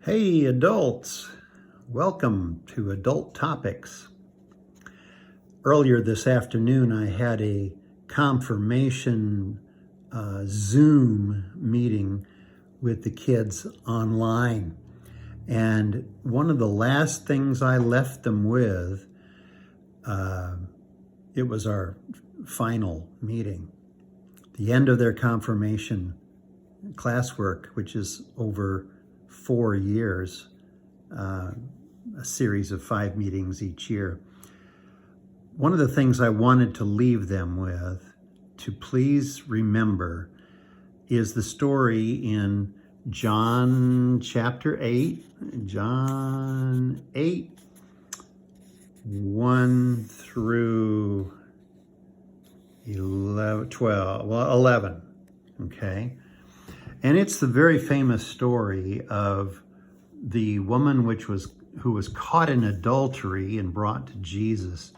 Hey adults, welcome to Adult Topics. Earlier this afternoon I had a confirmation Zoom meeting with the kids online, and one of the last things I left them with, it was our final meeting, the end of their confirmation classwork, which is over 4 years, a series of 5 meetings each year. One of the things I wanted to leave them with, to please remember, is the story in John chapter 8, John 8, 1 through 11, okay? And it's the very famous story of the woman who was caught in adultery and brought to Jesus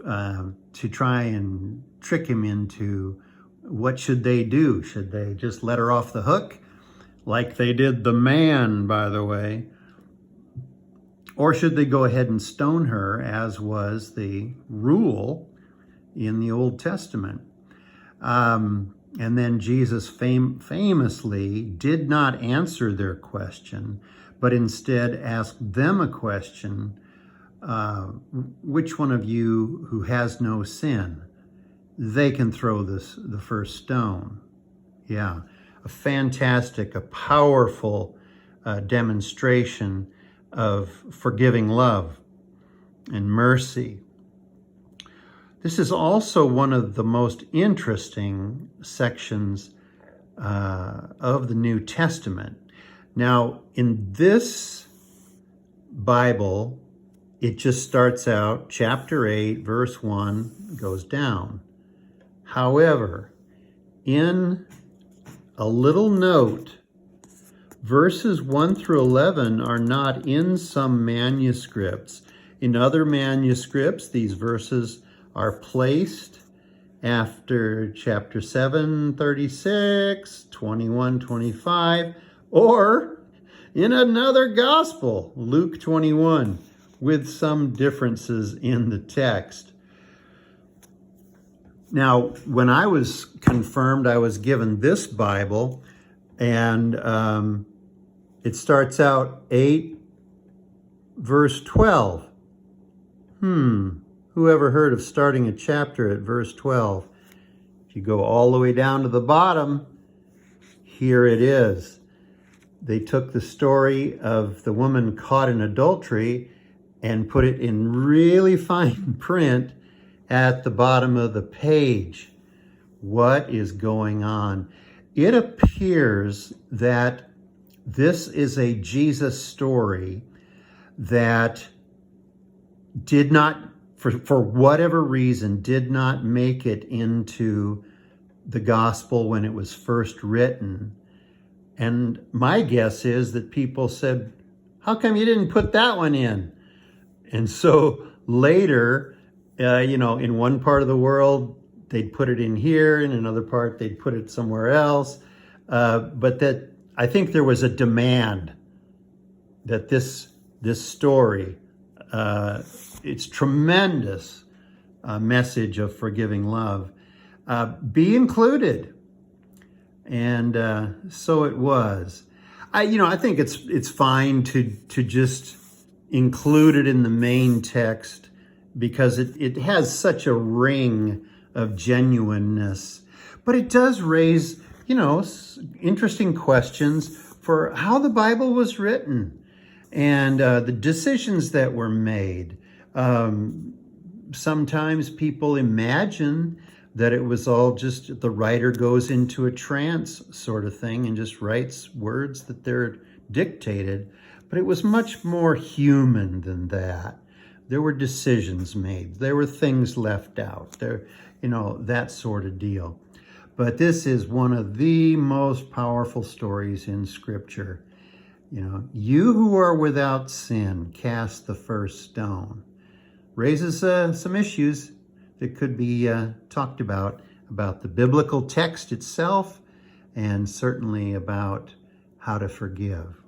to try and trick him into what should they do? Should they just let her off the hook, like they did the man, by the way? Or should they go ahead and stone her, as was the rule in the Old Testament? And then Jesus famously did not answer their question, but instead asked them a question. Which one of you who has no sin? They can throw the first stone. Yeah, a fantastic, a powerful demonstration of forgiving love and mercy. This is also one of the most interesting sections of the New Testament. Now, in this Bible, it just starts out, chapter 8, verse 1, goes down. However, in a little note, verses 1 through 11 are not in some manuscripts. In other manuscripts, these verses are placed after chapter 7, 36, 21, 25, or in another gospel, Luke 21, with some differences in the text. Now, when I was confirmed, I was given this Bible, and it starts out 8, verse 12. Who ever heard of starting a chapter at verse 12? If you go all the way down to the bottom, here it is. They took the story of the woman caught in adultery and put it in really fine print at the bottom of the page. What is going on? It appears that this is a Jesus story that did not, for whatever reason, did not make it into the gospel when it was first written. And my guess is that people said, how come you didn't put that one in? And so later, in one part of the world, they'd put it in here, in another part, they'd put it somewhere else. But that I think there was a demand that this story, it's tremendous message of forgiving love, be included. And so it was. I think it's fine to just include it in the main text, because it has such a ring of genuineness. But it does raise, interesting questions for how the Bible was written and the decisions that were made. Sometimes people imagine that it was all just the writer goes into a trance sort of thing and just writes words that they're dictated. But it was much more human than that. There were decisions made. There were things left out. That sort of deal. But this is one of the most powerful stories in Scripture. You who are without sin, cast the first stone. Raises some issues that could be talked about the biblical text itself, and certainly about how to forgive.